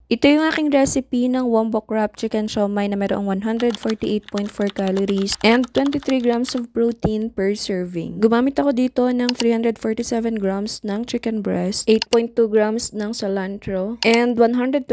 Ito yung aking recipe ng Wombok Wrap Chicken Siomai na mayroong 148.4 calories and 23 grams of protein per serving. Gumamit ako dito ng 347 grams ng chicken breast, 8.2 grams ng cilantro, and 126.6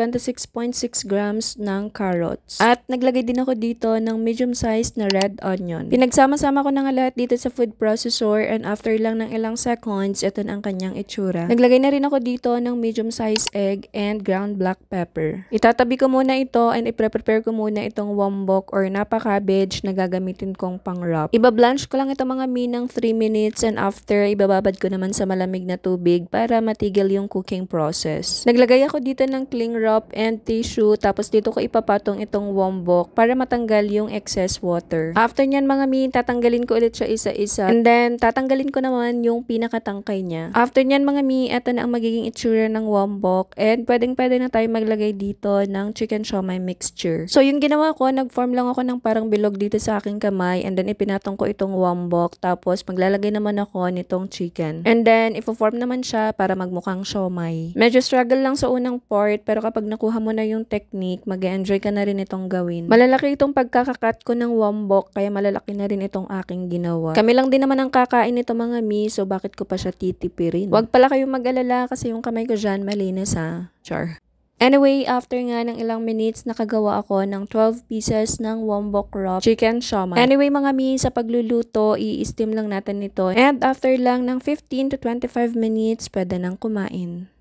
grams ng carrots. At naglagay din ako dito ng medium-sized na red onion. Pinagsama-sama ko na nga lahat dito sa food processor and after lang ng ilang seconds, ito na ang kanyang itsura. Naglagay na rin ako dito ng medium-sized egg and ground black pepper. Itatabi ko muna ito and i-prepare ko muna itong wombok or napa cabbage na gagamitin kong pang-wrap. Iba-blanch ko lang ito mga ng 3 minutes and after, ibababad ko naman sa malamig na tubig para matigil yung cooking process. Naglagay ako dito ng cling wrap and tissue tapos dito ko ipapatong itong wombok para matanggal yung excess water. After nyan mga tatanggalin ko ulit siya isa-isa and then tatanggalin ko naman yung pinakatangkay niya. After nyan mga ito na ang magiging itsura ng wombok and pwedeng-pwede na tayo maglagay dito ng chicken siomai mixture. So yung ginawa ko, nag-form lang ako ng parang bilog dito sa aking kamay and then ipinatong ko itong wombok tapos maglalagay naman ako nitong chicken. And then ifo-form naman siya para magmukhang siomai. Medyo struggle lang sa unang part pero kapag nakuha mo na yung technique, mag-enjoy ka na rin itong gawin. Malalaki itong pagkakakat ko ng wombok kaya malalaki na rin itong aking ginawa. Kami lang din naman ang kakain nito mga so bakit ko pa siya titipirin? Huwag pala kayong mag-alala kasi yung kamay ko dyan malinis ha. Char. Anyway, after nga ng ilang minutes, nakagawa ako ng 12 pieces ng Wombok Wrap Chicken Siomai. Anyway mga sa pagluluto, i-steam lang natin ito. And after lang ng 15 to 25 minutes, pwede nang kumain.